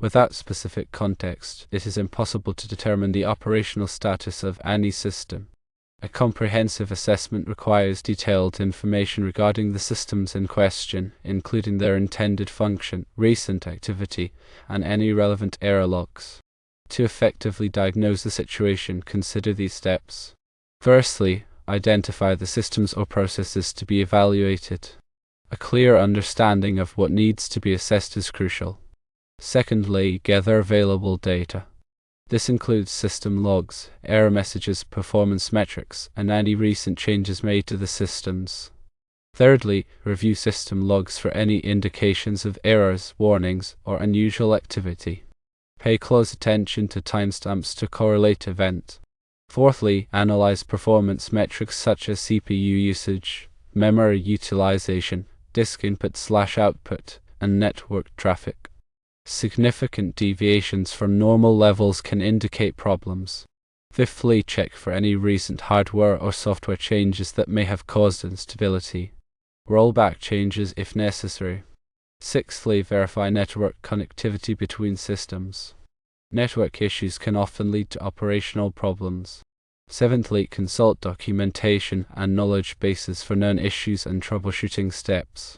Without specific context, it is impossible to determine the operational status of any system. A comprehensive assessment requires detailed information regarding the systems in question, including their intended function, recent activity, and any relevant error logs. To effectively diagnose the situation, consider these steps. Firstly, identify the systems or processes to be evaluated. A clear understanding of what needs to be assessed is crucial. Secondly, gather available data. This includes system logs, error messages, performance metrics, and any recent changes made to the systems. Thirdly, review system logs for any indications of errors, warnings, or unusual activity. Pay close attention to timestamps to correlate events. Fourthly, analyze performance metrics such as CPU usage, memory utilization, disk input/output, and network traffic. Significant deviations from normal levels can indicate problems. Fifthly, check for any recent hardware or software changes that may have caused instability. Roll back changes if necessary. Sixthly, verify network connectivity between systems. Network issues can often lead to operational problems. Seventhly, consult documentation and knowledge bases for known issues and troubleshooting steps.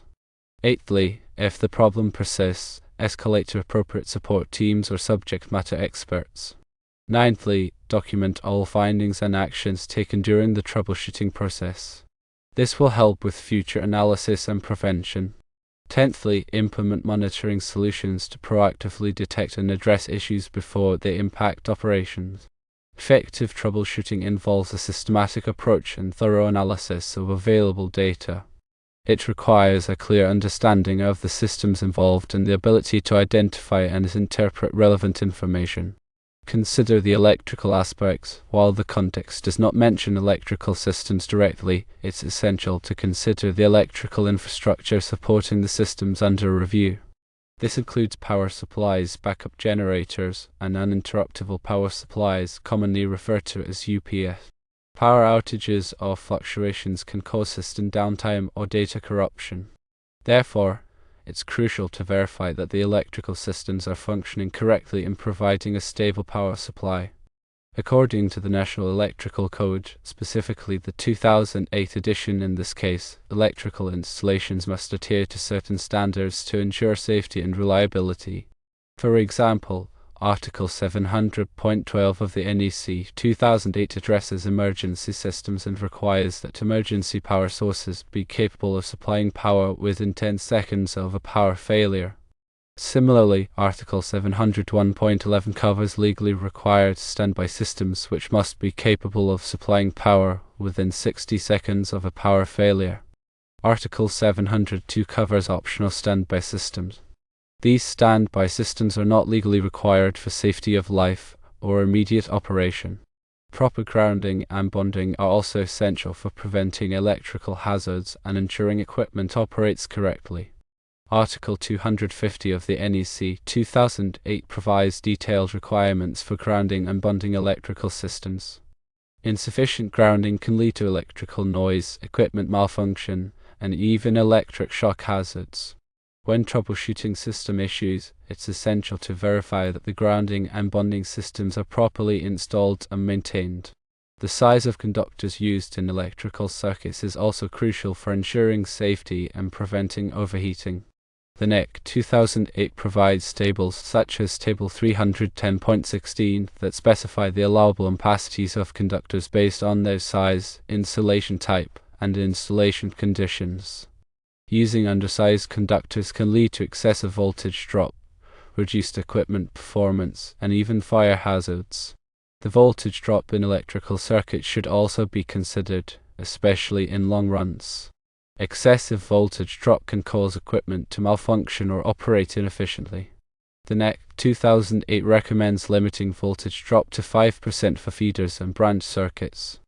Eighthly, if the problem persists, escalate to appropriate support teams or subject matter experts. Ninthly, document all findings and actions taken during the troubleshooting process. This will help with future analysis and prevention. Tenthly, implement monitoring solutions to proactively detect and address issues before they impact operations. Effective troubleshooting involves a systematic approach and thorough analysis of available data. It requires a clear understanding of the systems involved and the ability to identify and interpret relevant information. Consider the electrical aspects. While the context does not mention electrical systems directly, it's essential to consider the electrical infrastructure supporting the systems under review. This includes power supplies, backup generators, and uninterruptible power supplies, commonly referred to as UPS. Power outages or fluctuations can cause system downtime or data corruption. Therefore, it's crucial to verify that the electrical systems are functioning correctly and providing a stable power supply. According to the National Electrical Code, specifically the 2008 edition in this case, electrical installations must adhere to certain standards to ensure safety and reliability. For example, Article 700.12 of the NEC 2008 addresses emergency systems and requires that emergency power sources be capable of supplying power within 10 seconds of a power failure. Similarly, Article 701.11 covers legally required standby systems which must be capable of supplying power within 60 seconds of a power failure. Article 702 covers optional standby systems. These standby systems are not legally required for safety of life or immediate operation. Proper grounding and bonding are also essential for preventing electrical hazards and ensuring equipment operates correctly. Article 250 of the NEC 2008 provides detailed requirements for grounding and bonding electrical systems. Insufficient grounding can lead to electrical noise, equipment malfunction, and even electric shock hazards. When troubleshooting system issues, it's essential to verify that the grounding and bonding systems are properly installed and maintained. The size of conductors used in electrical circuits is also crucial for ensuring safety and preventing overheating. The NEC 2008 provides tables such as Table 310.16 that specify the allowable ampacities of conductors based on their size, insulation type, and installation conditions. Using undersized conductors can lead to excessive voltage drop, reduced equipment performance, and even fire hazards. The voltage drop in electrical circuits should also be considered, especially in long runs. Excessive voltage drop can cause equipment to malfunction or operate inefficiently. The NEC 2008 recommends limiting voltage drop to 5% for feeders and branch circuits.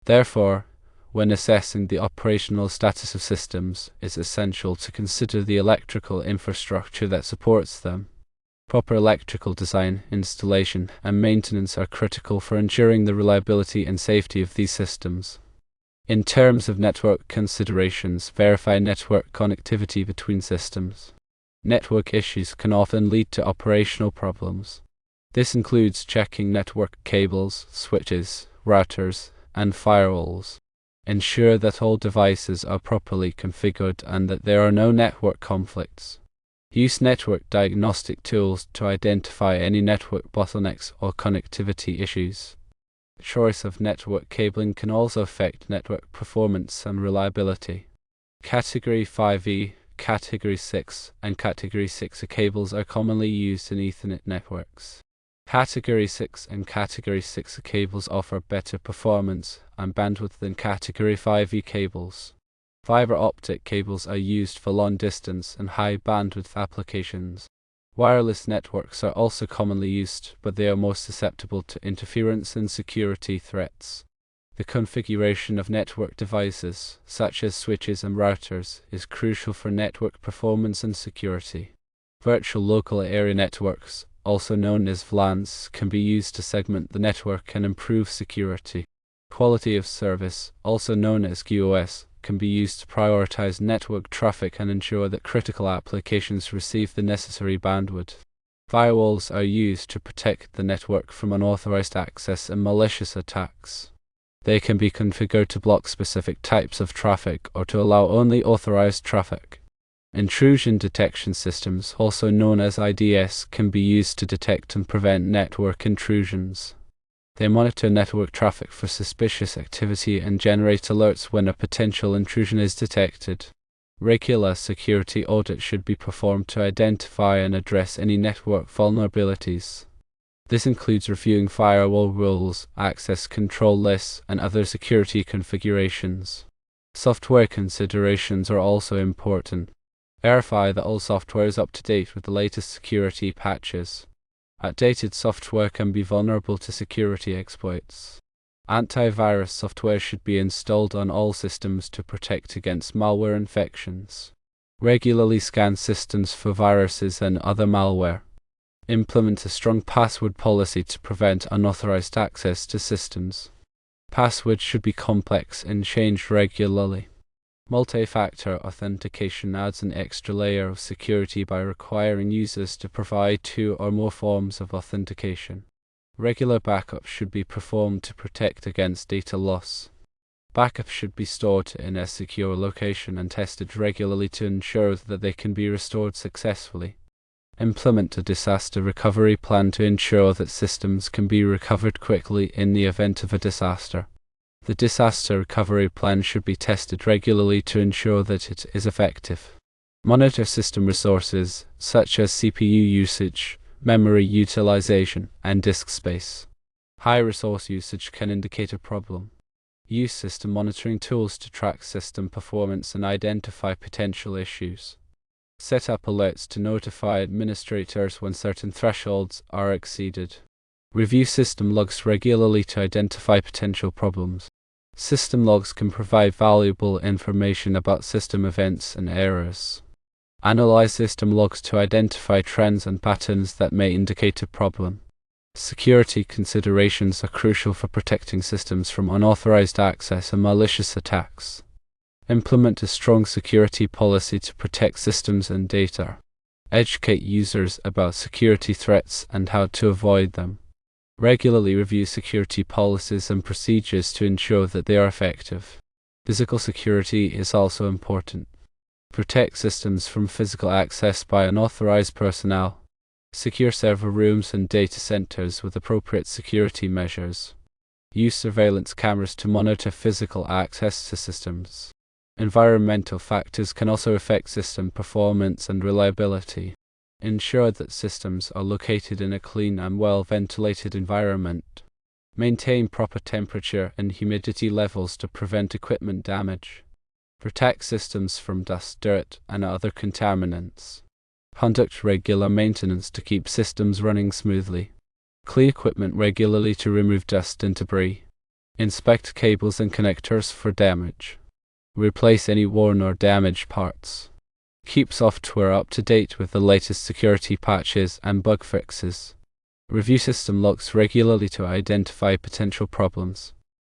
Therefore, when assessing the operational status of systems, it's essential to consider the electrical infrastructure that supports them. Proper electrical design, installation, and maintenance are critical for ensuring the reliability and safety of these systems. In terms of network considerations, verify network connectivity between systems. Network issues can often lead to operational problems. This includes checking network cables, switches, routers, and firewalls. Ensure that all devices are properly configured and that there are no network conflicts. Use network diagnostic tools to identify any network bottlenecks or connectivity issues. Choice of network cabling can also affect network performance and reliability. Category 5E, Category 6, and Category 6A cables are commonly used in Ethernet networks. Category 6 and Category 6A cables offer better performance and bandwidth than Category 5E cables. Fiber optic cables are used for long-distance and high-bandwidth applications. Wireless networks are also commonly used, but they are more susceptible to interference and security threats. The configuration of network devices, such as switches and routers, is crucial for network performance and security. Virtual local area networks, also known as VLANs, can be used to segment the network and improve security. Quality of service, also known as QoS, can be used to prioritize network traffic and ensure that critical applications receive the necessary bandwidth. Firewalls are used to protect the network from unauthorized access and malicious attacks. They can be configured to block specific types of traffic or to allow only authorized traffic. Intrusion detection systems, also known as IDS, can be used to detect and prevent network intrusions. They monitor network traffic for suspicious activity and generate alerts when a potential intrusion is detected. Regular security audits should be performed to identify and address any network vulnerabilities. This includes reviewing firewall rules, access control lists, and other security configurations. Software considerations are also important. Verify that all software is up to date with the latest security patches. Outdated software can be vulnerable to security exploits. Antivirus software should be installed on all systems to protect against malware infections. Regularly scan systems for viruses and other malware. Implement a strong password policy to prevent unauthorized access to systems. Passwords should be complex and changed regularly. Multi-factor authentication adds an extra layer of security by requiring users to provide 2 or more forms of authentication. Regular backups should be performed to protect against data loss. Backups should be stored in a secure location and tested regularly to ensure that they can be restored successfully. Implement a disaster recovery plan to ensure that systems can be recovered quickly in the event of a disaster. The disaster recovery plan should be tested regularly to ensure that it is effective. Monitor system resources, such as CPU usage, memory utilization, and disk space. High resource usage can indicate a problem. Use system monitoring tools to track system performance and identify potential issues. Set up alerts to notify administrators when certain thresholds are exceeded. Review system logs regularly to identify potential problems. System logs can provide valuable information about system events and errors. Analyze system logs to identify trends and patterns that may indicate a problem. Security considerations are crucial for protecting systems from unauthorized access and malicious attacks. Implement a strong security policy to protect systems and data. Educate users about security threats and how to avoid them. Regularly review security policies and procedures to ensure that they are effective. Physical security is also important. Protect systems from physical access by unauthorized personnel. Secure server rooms and data centers with appropriate security measures. Use surveillance cameras to monitor physical access to systems. Environmental factors can also affect system performance and reliability. Ensure that systems are located in a clean and well-ventilated environment. Maintain proper temperature and humidity levels to prevent equipment damage. Protect systems from dust, dirt, and other contaminants. Conduct regular maintenance to keep systems running smoothly. Clean equipment regularly to remove dust and debris. Inspect cables and connectors for damage. Replace any worn or damaged parts. Keep software up to date with the latest security patches and bug fixes. Review system logs regularly to identify potential problems.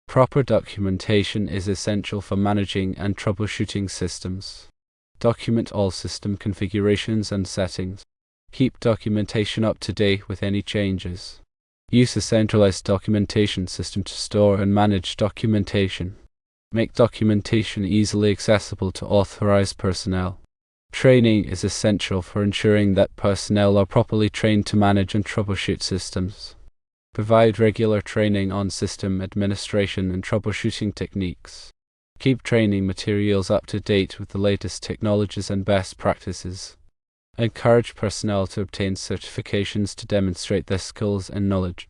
Proper documentation is essential for managing and troubleshooting systems. Document all system configurations and settings. Keep documentation up to date with any changes. Use a centralized documentation system to store and manage documentation. Make documentation easily accessible to authorized personnel. Training is essential for ensuring that personnel are properly trained to manage and troubleshoot systems. Provide regular training on system administration and troubleshooting techniques. Keep training materials up to date with the latest technologies and best practices. Encourage personnel to obtain certifications to demonstrate their skills and knowledge.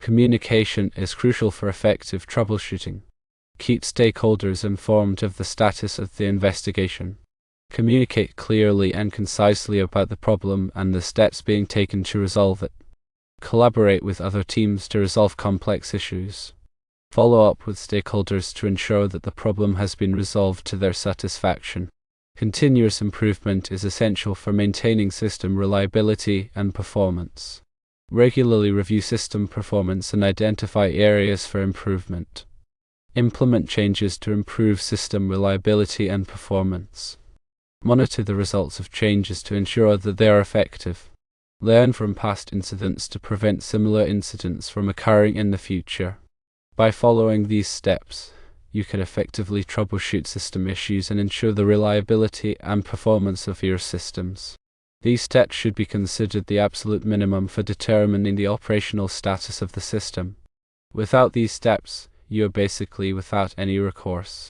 Communication is crucial for effective troubleshooting. Keep stakeholders informed of the status of the investigation. Communicate clearly and concisely about the problem and the steps being taken to resolve it. Collaborate with other teams to resolve complex issues. Follow up with stakeholders to ensure that the problem has been resolved to their satisfaction. Continuous improvement is essential for maintaining system reliability and performance. Regularly review system performance and identify areas for improvement. Implement changes to improve system reliability and performance. Monitor the results of changes to ensure that they are effective. Learn from past incidents to prevent similar incidents from occurring in the future. By following these steps, you can effectively troubleshoot system issues and ensure the reliability and performance of your systems. These steps should be considered the absolute minimum for determining the operational status of the system. Without these steps, you are basically without any recourse.